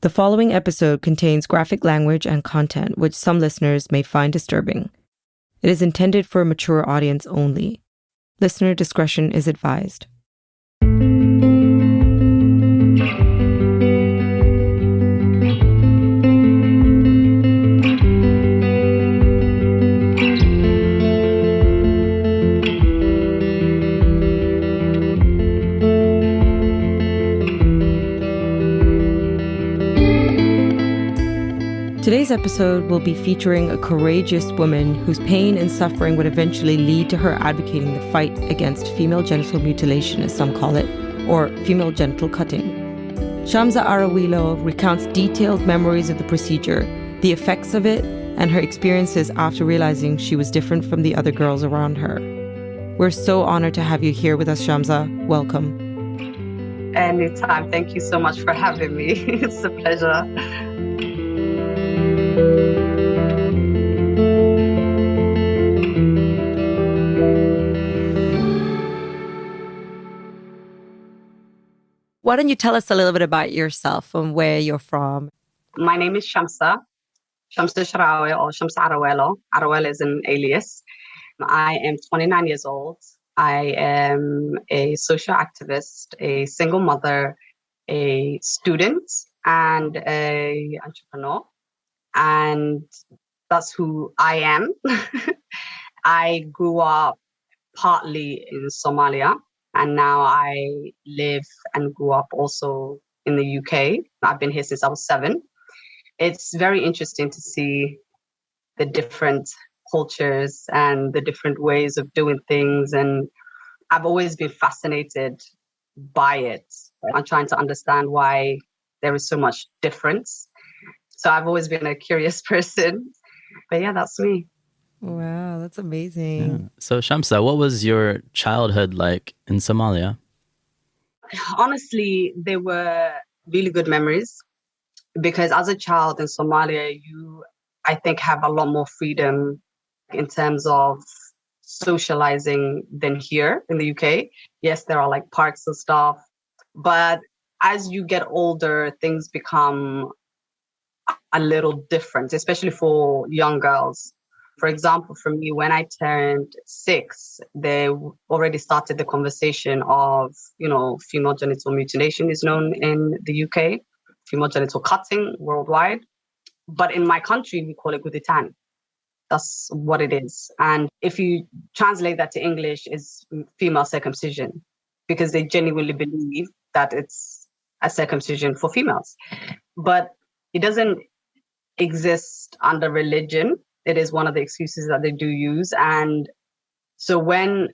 The following episode contains graphic language and content which some listeners may find disturbing. It is intended for a mature audience only. Listener discretion is advised. Today's episode will be featuring a courageous woman whose pain and suffering would eventually lead to her advocating the fight against female genital mutilation, as some call it, or female genital cutting. Shamsa Araweelo recounts detailed memories of the procedure, the effects of it, and her experiences after realizing she was different from the other girls around her. We're so honored to have you here with us, Shamsa. Welcome. Anytime. Thank you so much for having me. It's a pleasure. Why don't you tell us a little bit about yourself and where you're from? My name is Shamsa Araweelo or Shamsa Araweelo. Araweelo is an alias. I am 29 years old. I am a social activist, a single mother, a student, and an entrepreneur. And that's who I am. I grew up partly in Somalia, and now I live and grew up also in the UK. I've been here since I was 7. It's very interesting to see the different cultures and the different ways of doing things. And I've always been fascinated by it. I'm trying to understand why there is so much difference. So I've always been a curious person. But yeah, that's me. Wow, that's amazing. Yeah. So Shamsa, what was your childhood like in Somalia? Honestly, they were really good memories because as a child in Somalia, you, I think, have a lot more freedom in terms of socializing than here in the UK. Yes, there are like parks and stuff, but as you get older, things become a little different, especially for young girls. For example, for me, when I turned 6, they already started the conversation of, female genital mutilation is known in the UK, female genital cutting worldwide. But in my country, we call it guditan. That's what it is. And if you translate that to English, it's female circumcision, because they genuinely believe that it's a circumcision for females. But it doesn't exist under religion. It is one of the excuses that they do use. And so when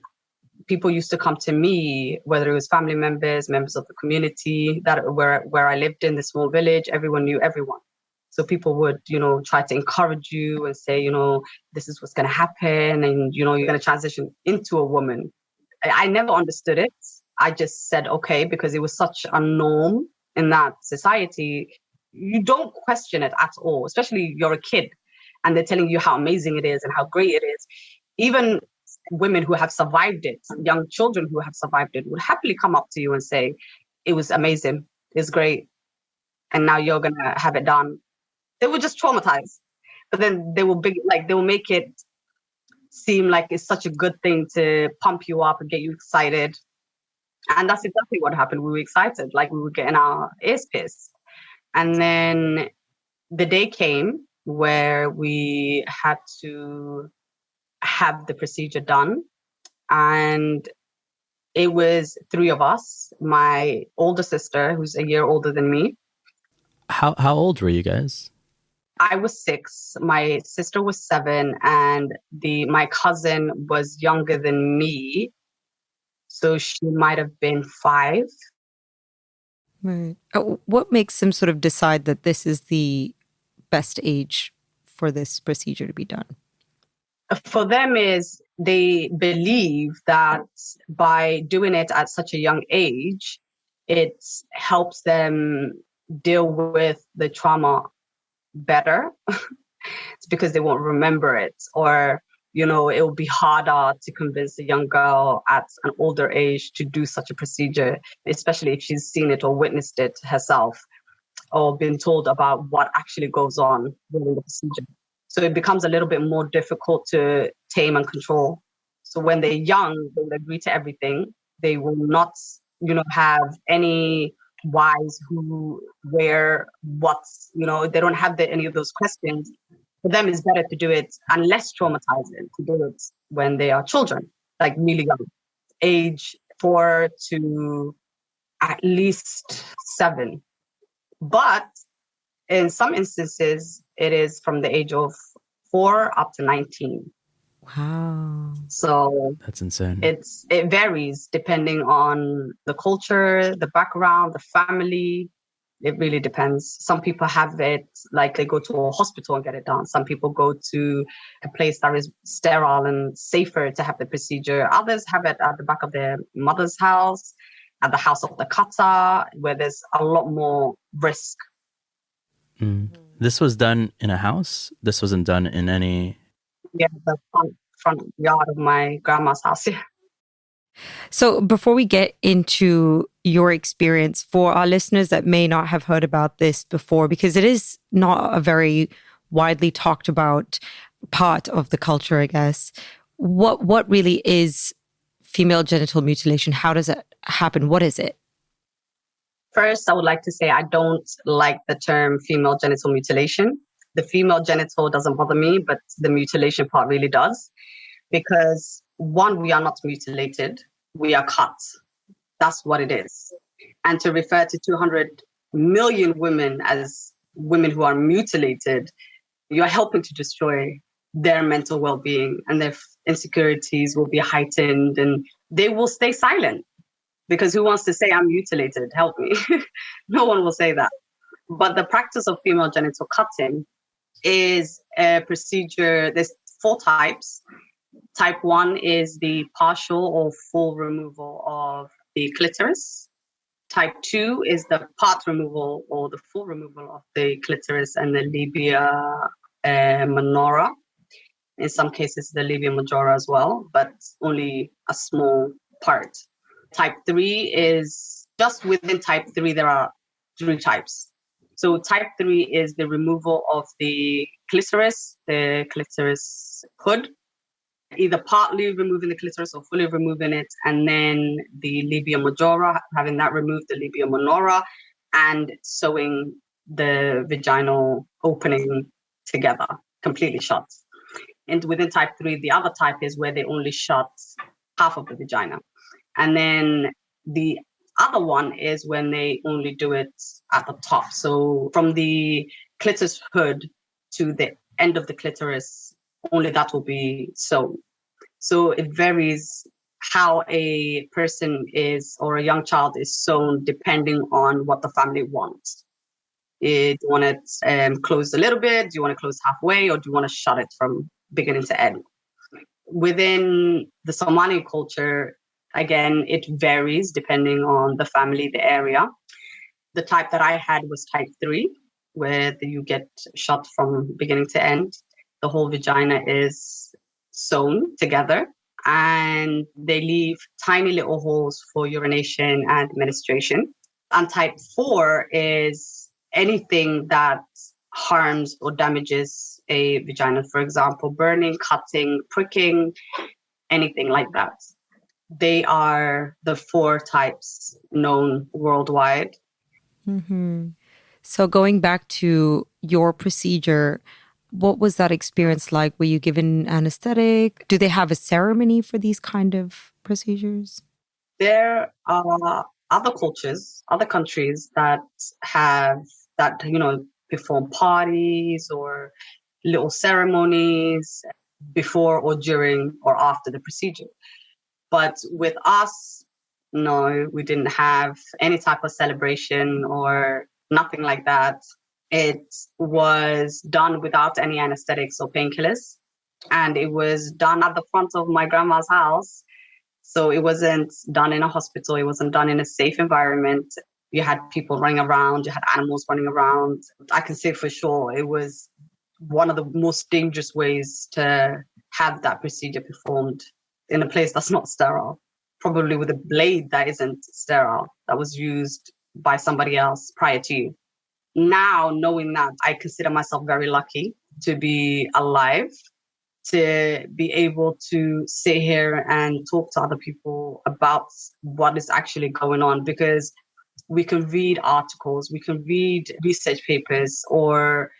people used to come to me, whether it was family members, members of the community, that where I lived in the small village, everyone knew everyone. So people would, try to encourage you and say, this is what's going to happen. And, you're going to transition into a woman. I never understood it. I just said, okay, because it was such a norm in that society. You don't question it at all, especially you're a kid and they're telling you how amazing it is and how great it is. Even women who have survived it, young children who have survived it, would happily come up to you and say, it was amazing, it's great, and now you're going to have it done. They were just traumatized. But then they will make it seem like it's such a good thing to pump you up and get you excited. And that's exactly what happened. We were excited, like we were getting our ears pierced. And then the day came where we had to have the procedure done. And it was 3 of us, my older sister, who's a year older than me. How old were you guys? I was 6, my sister was 7, and my cousin was younger than me. So she might have been 5. Right. What makes them sort of decide that this is the best age for this procedure to be done? For them is they believe that by doing it at such a young age, it helps them deal with the trauma better. It's because they won't remember it, or it will be harder to convince a young girl at an older age to do such a procedure, especially if she's seen it or witnessed it herself. or been told about what actually goes on during the procedure. So it becomes a little bit more difficult to tame and control. So when they're young, they will agree to everything. They will not, have any whys, who, where, what, they don't have any of those questions. For them, it's better to do it and less traumatizing to do it when they are children, like really young, age 4 to at least 7. But in some instances, it is from the age of 4 up to 19. Wow. So that's insane. It varies depending on the culture, the background, the family. It really depends. Some people have it like they go to a hospital and get it done. Some people go to a place that is sterile and safer to have the procedure. Others have it at the back of their mother's house, at the house of the cutter, where there's a lot more risk. This was done in a house? This wasn't done in any... Yeah, the front yard of my grandma's house. Yeah. So before we get into your experience, for our listeners that may not have heard about this before, because it is not a very widely talked about part of the culture, I guess, what really is female genital mutilation? How does it happen? What is it? First, I would like to say I don't like the term female genital mutilation. The female genital doesn't bother me, but the mutilation part really does. Because one, we are not mutilated, we are cut. That's what it is. And to refer to 200 million women as women who are mutilated, you're helping to destroy their mental well-being, and their insecurities will be heightened, and they will stay silent. Because who wants to say, I'm mutilated, help me? No one will say that. But the practice of female genital cutting is a procedure. There's 4 types. Type 1 is the partial or full removal of the clitoris. Type 2 is the part removal or the full removal of the clitoris and the labia minora. In some cases, the labia majora as well, but only a small part. Type 3 is just within type 3, there are 3 types. So type 3 is the removal of the clitoris hood, either partly removing the clitoris or fully removing it, and then the labia majora, having that removed, the labia minora, and sewing the vaginal opening together, completely shut. And within type 3, the other type is where they only shut half of the vagina. And then the other one is when they only do it at the top. So from the clitoris hood to the end of the clitoris, only that will be sewn. So it varies how a person is, or a young child is sewn, depending on what the family wants. Do you want it closed a little bit? Do you want it closed halfway? Or do you want to shut it from beginning to end? Within the Somali culture, again, it varies depending on the family, the area. The type that I had was type 3, where you get shot from beginning to end. The whole vagina is sewn together, and they leave tiny little holes for urination and menstruation. And type 4 is anything that harms or damages a vagina, for example, burning, cutting, pricking, anything like that. They are the 4 types known worldwide. Mm-hmm. So going back to your procedure, what was that experience like? Were you given anesthetic? Do they have a ceremony for these kind of procedures? There are other cultures, other countries that have that, perform parties or little ceremonies before or during or after the procedure. But with us, no, we didn't have any type of celebration or nothing like that. It was done without any anesthetics or painkillers. And it was done at the front of my grandma's house. So it wasn't done in a hospital. It wasn't done in a safe environment. You had people running around. You had animals running around. I can say for sure it was one of the most dangerous ways to have that procedure performed in a place that's not sterile, probably with a blade that isn't sterile, that was used by somebody else prior to you. Now, knowing that, I consider myself very lucky to be alive, to be able to sit here and talk to other people about what is actually going on, because we can read articles, we can read research papers, or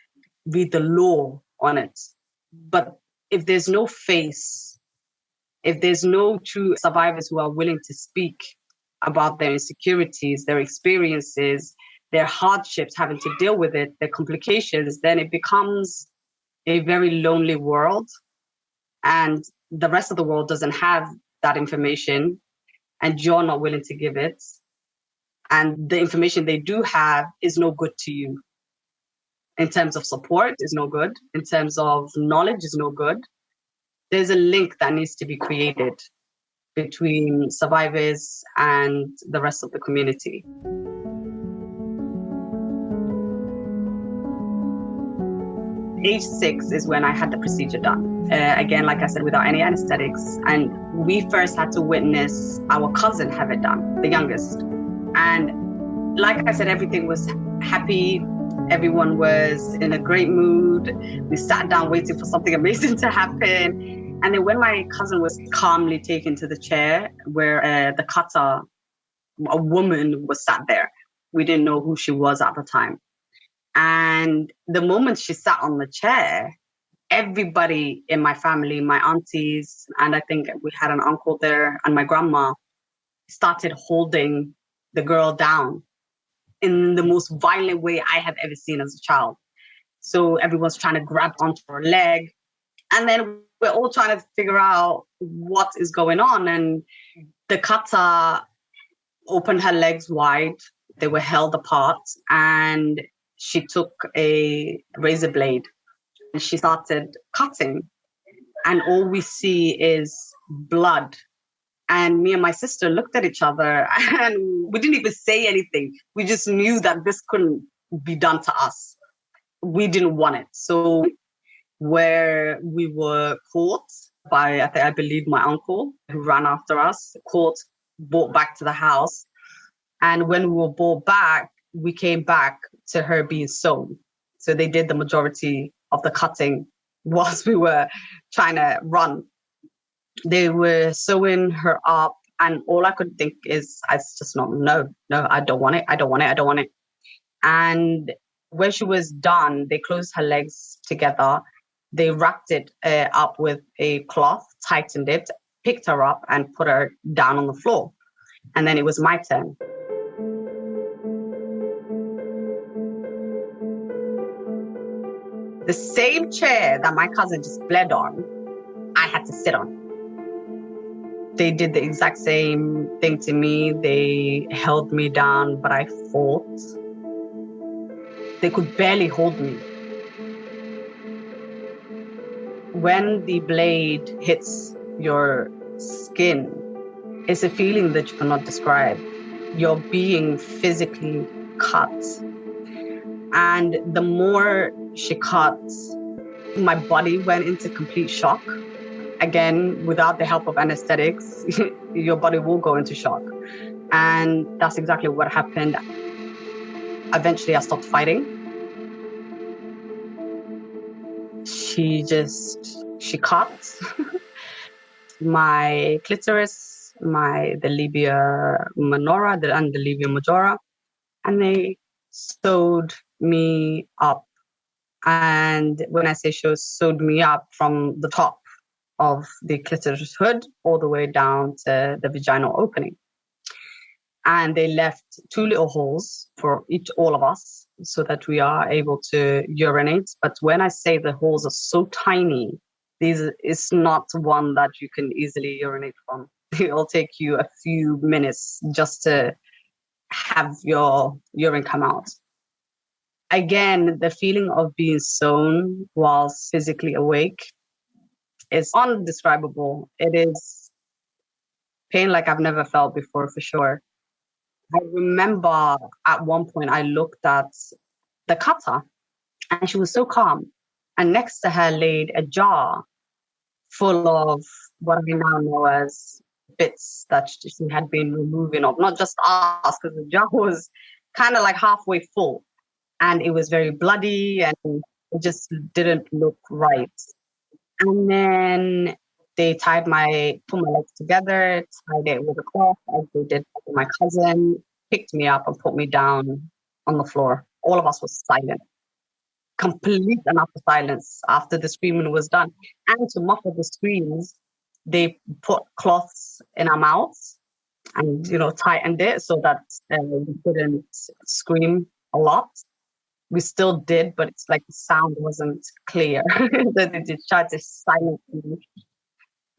read the law on it. But if there's no face, if there's no true survivors who are willing to speak about their insecurities, their experiences, their hardships, having to deal with it, their complications, then it becomes a very lonely world. And the rest of the world doesn't have that information, and you're not willing to give it. And the information they do have is no good to you. In terms of support, is no good. In terms of knowledge, is no good. There's a link that needs to be created between survivors and the rest of the community. Age 6 is when I had the procedure done. Again, like I said, without any anesthetics. And we first had to witness our cousin have it done, the youngest. And like I said, everything was happy. Everyone was in a great mood. We sat down waiting for something amazing to happen. And then when my cousin was calmly taken to the chair where the cutter, a woman, was sat there. We didn't know who she was at the time. And the moment she sat on the chair, everybody in my family, my aunties, and I think we had an uncle there, and my grandma, started holding the girl down in the most violent way I have ever seen as a child. So everyone's trying to grab onto her leg. And then we're all trying to figure out what is going on. And the cutter opened her legs wide. They were held apart. And she took a razor blade and she started cutting. And all we see is blood. And me and my sister looked at each other and we didn't even say anything. We just knew that this couldn't be done to us. We didn't want it. So where we were caught by, I believe, my uncle who ran after us, caught, brought back to the house. And when we were brought back, we came back to her being sewn. So they did the majority of the cutting whilst we were trying to run. They were sewing her up, and all I could think is, I just not, no, I don't want it. I don't want it. I don't want it. And when she was done, they closed her legs together. They wrapped it up with a cloth, tightened it, picked her up and put her down on the floor. And then it was my turn. The same chair that my cousin just bled on, I had to sit on. They did the exact same thing to me. They held me down, but I fought. They could barely hold me. When the blade hits your skin, it's a feeling that you cannot describe. You're being physically cut. And the more she cut, my body went into complete shock. Again, without the help of anesthetics, your body will go into shock. And that's exactly what happened. Eventually, I stopped fighting. She cut my clitoris, the labia minora and the labia majora, and they sewed me up. And when I say she sewed me up, from the top of the clitoris hood all the way down to the vaginal opening. And they left 2 little holes for all of us so that we are able to urinate. But when I say the holes are so tiny, it's not one that you can easily urinate from. It'll take you a few minutes just to have your urine come out. Again, the feeling of being sewn whilst physically awake is undescribable. It is pain like I've never felt before, for sure. I remember at one point I looked at the cutter and she was so calm. And next to her laid a jar full of what I now know as bits that she had been removing of, not just us, because the jar was kind of like halfway full. and it was very bloody and it just didn't look right. And then they put my legs together, tied it with a cloth, as they did with my cousin, picked me up and put me down on the floor. All of us was silent, complete and utter silence after the screaming was done. And to muffle the screams, they put cloths in our mouths and, tightened it so that we couldn't scream a lot. We still did, but it's like the sound wasn't clear. They just tried to silence me.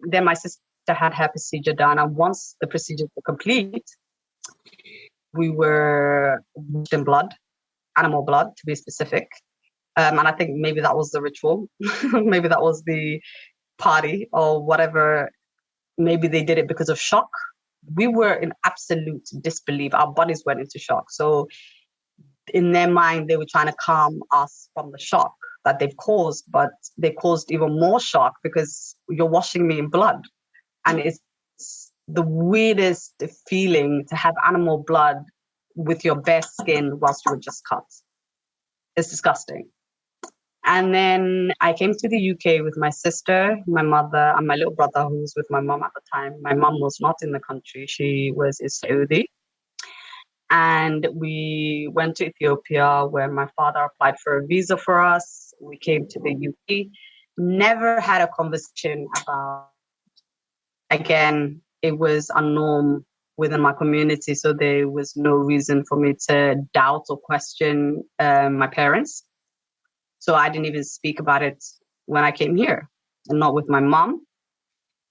Then my sister had her procedure done, and once the procedures were complete, we were washed in blood, animal blood to be specific. And I think maybe that was the ritual. Maybe that was the party or whatever. Maybe they did it because of shock. We were in absolute disbelief. Our bodies went into shock. So in their mind, they were trying to calm us from the shock that they've caused, but they caused even more shock because you're washing me in blood. And it's the weirdest feeling to have animal blood with your bare skin whilst you were just cut. It's disgusting. And then I came to the UK with my sister, my mother, and my little brother who was with my mom at the time. My mom was not in the country. She was in Saudi. And we went to Ethiopia where my father applied for a visa for us. We came to the UK, never had a conversation about, again, it was a norm within my community. So there was no reason for me to doubt or question my parents. So I didn't even speak about it when I came here, and not with my mom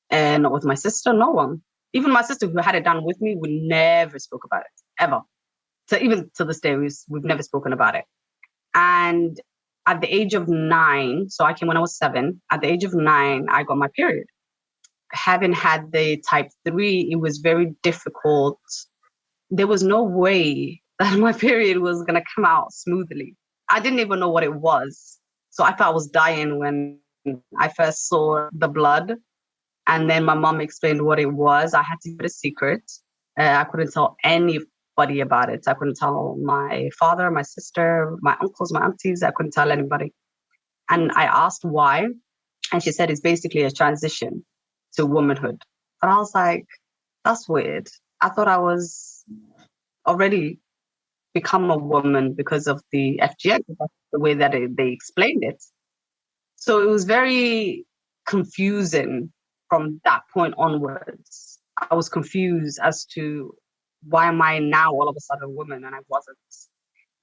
and not with my sister, no one. Even my sister who had it done with me, we never spoke about it, ever. So even to this day, we've never spoken about it. And at the age of 9, so I came when I was 7, at the age of 9, I got my period. Having had the type 3, it was very difficult. There was no way that my period was going to come out smoothly. I didn't even know what it was. So I thought I was dying when I first saw the blood. And then my mom explained what it was. I had to keep it a secret. I couldn't tell anybody about it. I couldn't tell my father, my sister, my uncles, my aunties. I couldn't tell anybody. And I asked why. And she said it's basically a transition to womanhood. And I was like, that's weird. I thought I was already become a woman because of the FGM, the way that they explained it. So it was very confusing from that point onwards. I was confused as to why am I now all of a sudden a woman and I wasn't.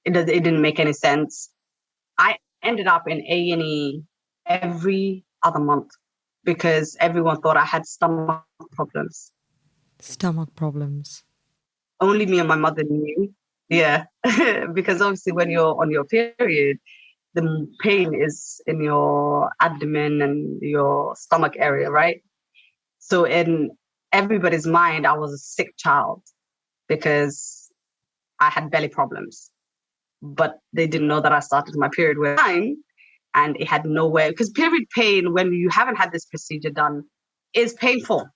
It didn't make any sense. I ended up in A&E every other month because everyone thought I had stomach problems. Stomach problems. Only me and my mother knew. Yeah, because obviously when you're on your period, the pain is in your abdomen and your stomach area, right? So in everybody's mind, I was a sick child because I had belly problems. But they didn't know that I started my period with 9 and it had nowhere, because period pain, when you haven't had this procedure done, is painful.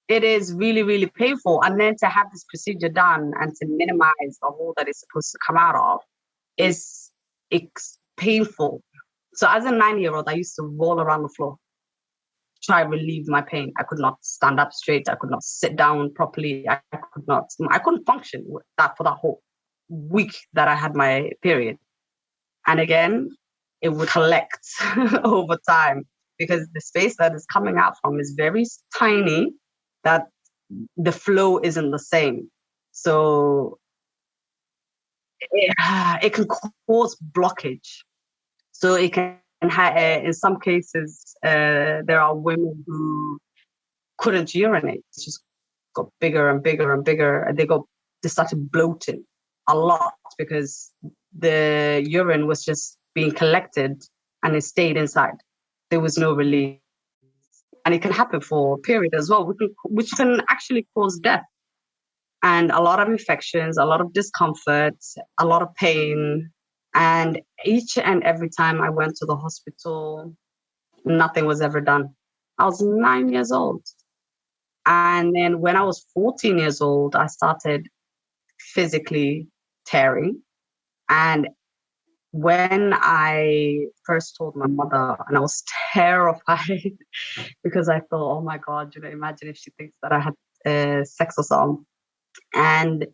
It is really, really painful. And then to have this procedure done and to minimize the hole that it's supposed to come out of is painful. So as a 9-year-old, I used to roll around the floor, try to relieve my pain. I could not stand up straight. I could not sit down properly. I couldn't function with that for that whole week that I had my period. And again, it would collect over time because the space that is coming out from is very tiny, that the flow isn't the same. So it can cause blockage. So it can have, in some cases, there are women who couldn't urinate. It just got bigger and bigger and bigger. And they started bloating a lot because the urine was just being collected and it stayed inside. There was no release. And it can happen for a period as well, which can actually cause death. And a lot of infections, a lot of discomfort, a lot of pain. And each and every time I went to the hospital, nothing was ever done. I was 9 years old. And then when I was 14 years old, I started physically tearing. And When I first told my mother, and I was terrified because I thought, oh my God, imagine if she thinks that I had sex or something. And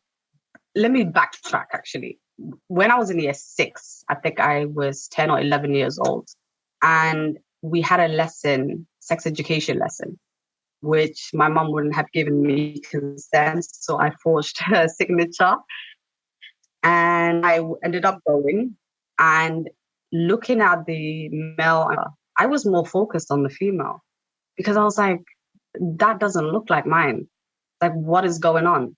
let me backtrack, actually. When I was in year 6, I think I was 10 or 11 years old. And we had a lesson, sex education lesson, which my mom wouldn't have given me consent. So I forged her signature. And I ended up going and looking at the male. I was more focused on the female because I was like, that doesn't look like mine. Like, what is going on?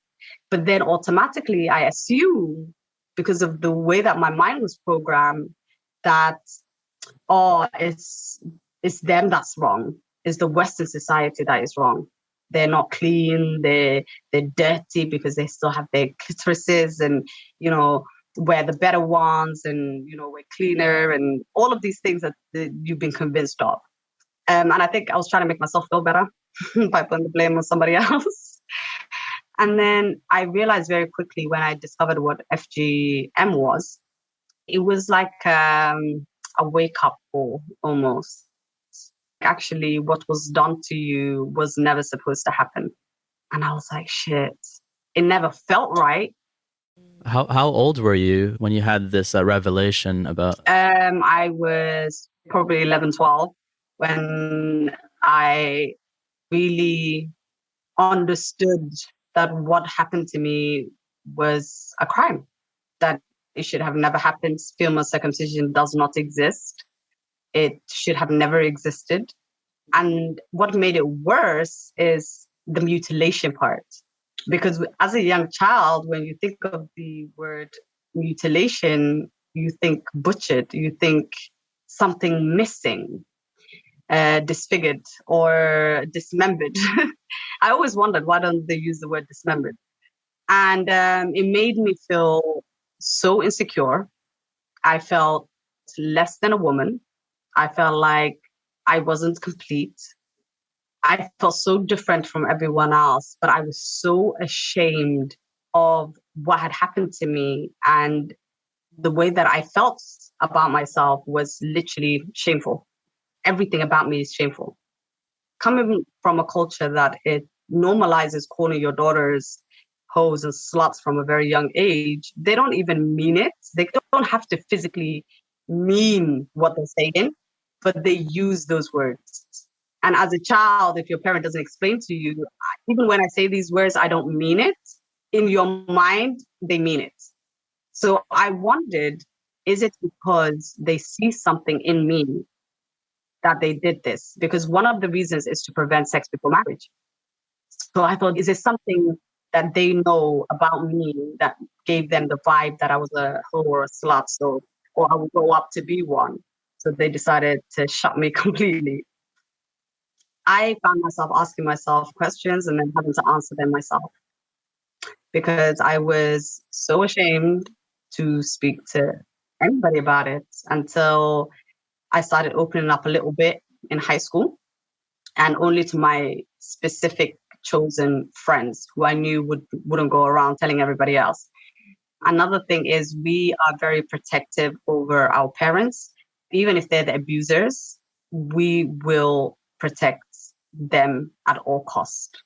But then automatically I assume, because of the way that my mind was programmed, that, oh, it's them that's wrong. It's the Western society that is wrong. They're not clean, they're dirty because they still have their clitorises, and, we're the better ones, and, we're cleaner, and all of these things that you've been convinced of. And I think I was trying to make myself feel better by putting the blame on somebody else. And then I realized very quickly when I discovered what FGM was, it was like a wake-up call almost. Actually, what was done to you was never supposed to happen. And I was like, shit, it never felt right. How old were you when you had this revelation about? I was probably 11, 12 when I really understood that what happened to me was a crime, that it should have never happened. Female circumcision does not exist. It should have never existed. And what made it worse is the mutilation part. Because as a young child, when you think of the word mutilation, you think butchered, you think something missing, disfigured or dismembered. I always wondered, why don't they use the word dismembered? And it made me feel so insecure. I felt less than a woman. I felt like I wasn't complete. I felt so different from everyone else, but I was so ashamed of what had happened to me. And the way that I felt about myself was literally shameful. Everything about me is shameful. Coming from a culture that it normalizes calling your daughters hoes and sluts from a very young age, they don't even mean it. They don't have to physically mean what they're saying, but they use those words. And as a child, if your parent doesn't explain to you, even when I say these words, I don't mean it. In your mind, they mean it. So I wondered, is it because they see something in me that they did this? Because one of the reasons is to prevent sex before marriage. So I thought, is there something that they know about me that gave them the vibe that I was a hoe or a slut, or I would grow up to be one? So they decided to shut me completely. I found myself asking myself questions and then having to answer them myself, because I was so ashamed to speak to anybody about it until I started opening up a little bit in high school, and only to my specific chosen friends who I knew wouldn't go around telling everybody else. Another thing is, we are very protective over our parents. Even if they're the abusers, we will protect them at all cost.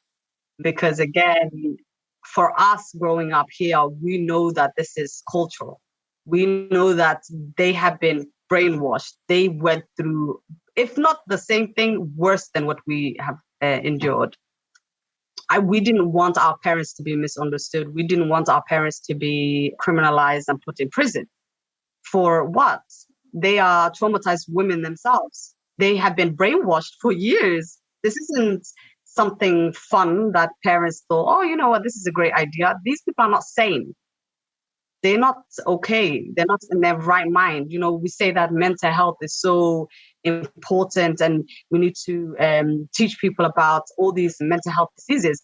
Because again, for us growing up here, we know that this is cultural. We know that they have been brainwashed. They went through, if not the same thing, worse than what we have endured. We didn't want our parents to be misunderstood. We didn't want our parents to be criminalized and put in prison. For what? They are traumatized women themselves. They have been brainwashed for years. This isn't something fun that parents thought, oh, you know what, this is a great idea. These people are not sane. They're not okay. They're not in their right mind. We say that mental health is so important and we need to teach people about all these mental health diseases.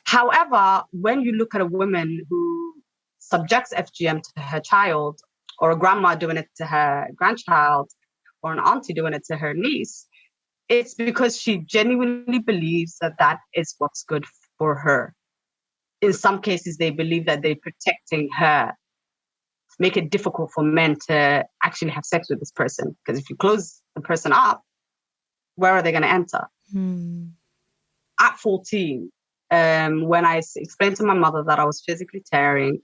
However, when you look at a woman who subjects FGM to her child, or a grandma doing it to her grandchild, or an auntie doing it to her niece, it's because she genuinely believes that that is what's good for her. In some cases, they believe that they're protecting her make it difficult for men to actually have sex with this person. Because if you close the person up, where are they going to enter? At 14, when I explained to my mother that I was physically tearing,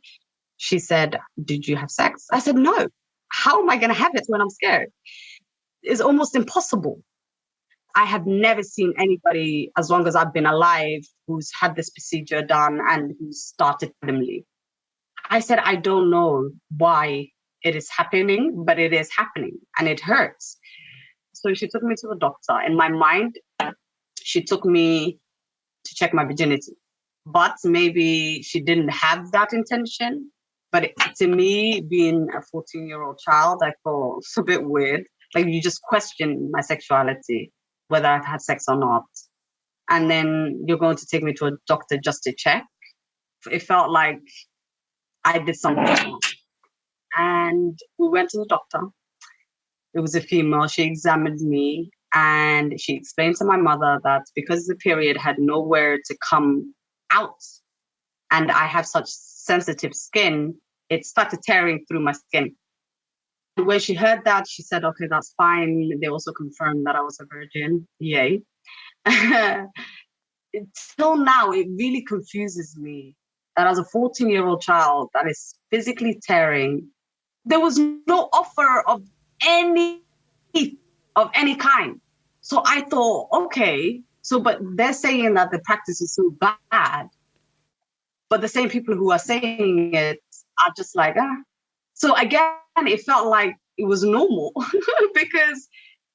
she said, "Did you have sex?" I said, "No. How am I going to have it when I'm scared? It's almost impossible." I have never seen anybody, as long as I've been alive, who's had this procedure done and who started randomly. I said, "I don't know why it is happening, but it is happening and it hurts." So she took me to the doctor. In my mind, she took me to check my virginity. But maybe she didn't have that intention. But to me, being a 14-year-old child, I thought it's a bit weird. Like, you just question my sexuality, whether I've had sex or not. And then you're going to take me to a doctor just to check. It felt like I did something wrong. And we went to the doctor. It was a female. She examined me and she explained to my mother that because the period had nowhere to come out and I have such sensitive skin, it started tearing through my skin. When she heard that, she said, "Okay, that's fine." They also confirmed that I was a virgin. Yay. Till now, it really confuses me that as a 14-year-old child that is physically tearing, there was no offer of any kind. So I thought, okay, but they're saying that the practice is so bad. But the same people who are saying it are just like, ah. So again, it felt like it was normal because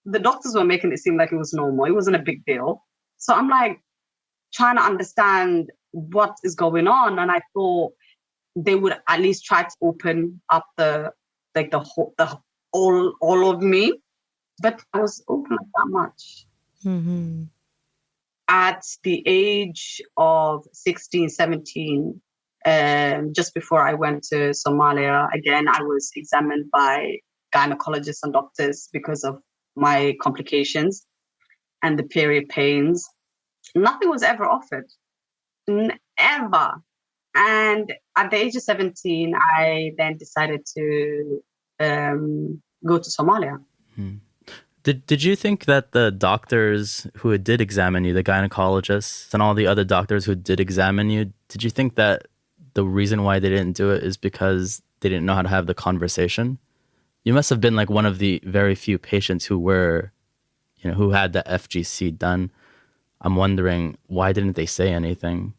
the doctors were making it seem like it was normal. It wasn't a big deal. So I'm like trying to understand what is going on. And I thought they would at least try to open up all of me. But I was open like that much. Mm-hmm. At the age of 16, 17, just before I went to Somalia, again, I was examined by gynecologists and doctors because of my complications and the period pains. Nothing was ever offered. Ever. And at the age of 17, I then decided to go to Somalia. Hmm. Did you think that the doctors who did examine you, the gynecologists and all the other doctors who did examine you, did you think that the reason why they didn't do it is because they didn't know how to have the conversation? You must have been like one of the very few patients who were, who had the FGC done. I'm wondering, why didn't they say anything?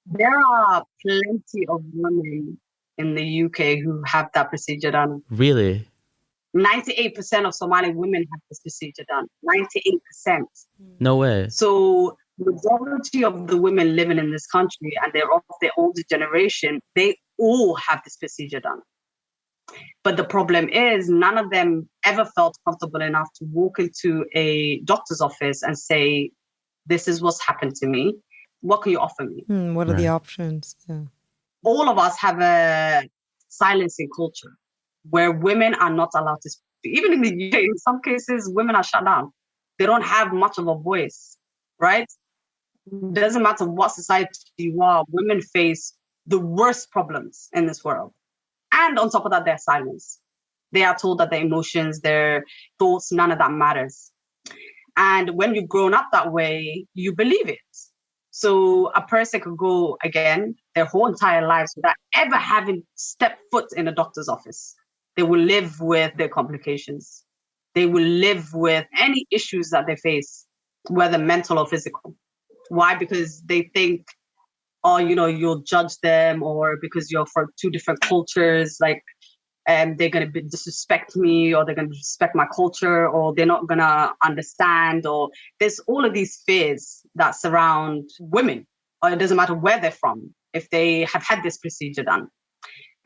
There are plenty of women in the UK who have that procedure done. Really? 98% of Somali women have this procedure done. 98%. No way. So the majority of the women living in this country, and they're of the older generation, they all have this procedure done. But the problem is none of them ever felt comfortable enough to walk into a doctor's office and say, "This is what's happened to me. What can you offer me?" What are the options? Yeah. All of us have a silencing culture where women are not allowed to speak. Even in the UK, in some cases, women are shut down. They don't have much of a voice, right? It doesn't matter what society you are, women face the worst problems in this world. And on top of that, they're silenced. They are told that their emotions, their thoughts, none of that matters. And when you've grown up that way, you believe it. So a person could go, again, their whole entire lives without ever having stepped foot in a doctor's office. They will live with their complications. They will live with any issues that they face, whether mental or physical. Why? Because they think, you'll judge them, or because you're from two different cultures, they're going to disrespect me, or they're going to disrespect my culture, or they're not going to understand, or there's all of these fears that surround women, or it doesn't matter where they're from, if they have had this procedure done.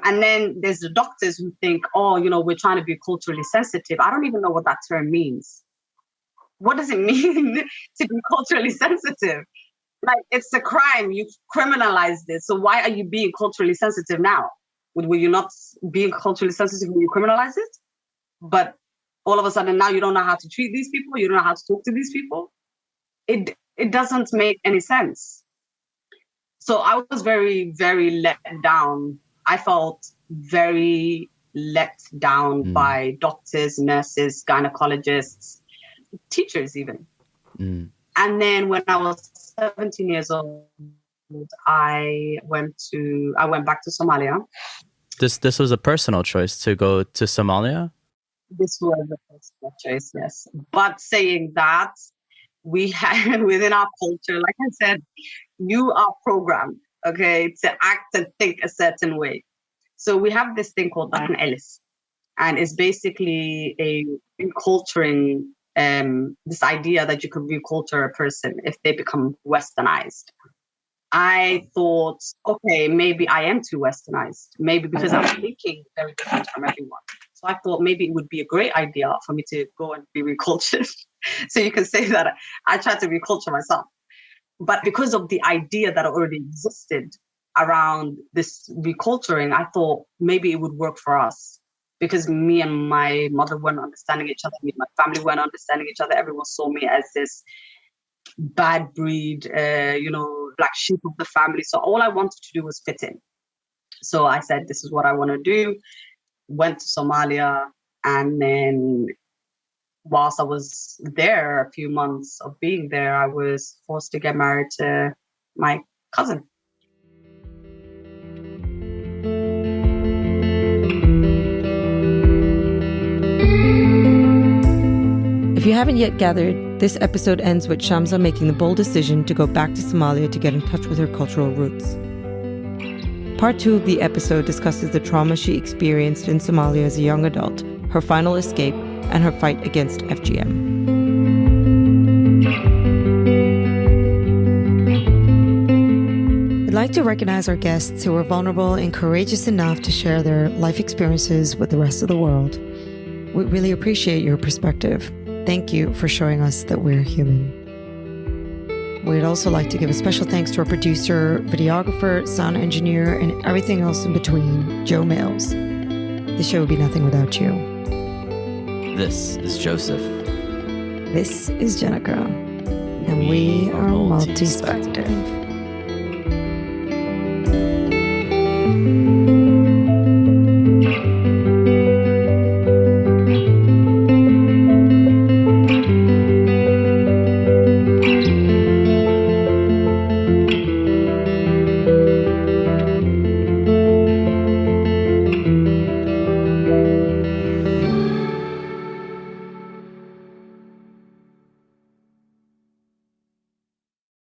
And then there's the doctors who think, we're trying to be culturally sensitive. I don't even know what that term means. What does it mean to be culturally sensitive? Like, it's a crime. You've criminalized it. So why are you being culturally sensitive now? Were you not being culturally sensitive when you criminalize it? But all of a sudden now you don't know how to treat these people. You don't know how to talk to these people. It doesn't make any sense. So I was very, very let down. I felt very let down by doctors, nurses, gynecologists, teachers even. And then when I was 17 years old, I went back to Somalia. This was a personal choice to go to Somalia? This was a personal choice, yes. But saying that, we had within our culture, like I said, you are programmed, okay, to act and think a certain way. So we have this thing called Darren Ellis, and it's basically a reculturing, this idea that you could reculture a person if they become westernized. I thought, okay, maybe I am too westernized, maybe because I'm thinking very different from everyone. So I thought maybe it would be a great idea for me to go and be recultured. So you can say that I tried to reculture myself. But because of the idea that already existed around this reculturing, I thought maybe it would work for us. Because me and my mother weren't understanding each other, me and my family weren't understanding each other. Everyone saw me as this bad breed, black sheep of the family. So all I wanted to do was fit in. So I said, this is what I want to do. Went to Somalia, and then whilst I was there, a few months of being there, I was forced to get married to my cousin. If you haven't yet gathered, this episode ends with Shamsa making the bold decision to go back to Somalia to get in touch with her cultural roots. Part 2 of the episode discusses the trauma she experienced in Somalia as a young adult, her final escape, and her fight against FGM. We'd like to recognize our guests who were vulnerable and courageous enough to share their life experiences with the rest of the world. We really appreciate your perspective. Thank you for showing us that we're human. We'd also like to give a special thanks to our producer, videographer, sound engineer, and everything else in between, Joe Mills. The show would be nothing without you. This is Joseph. This is Jenica. And we are Multispective.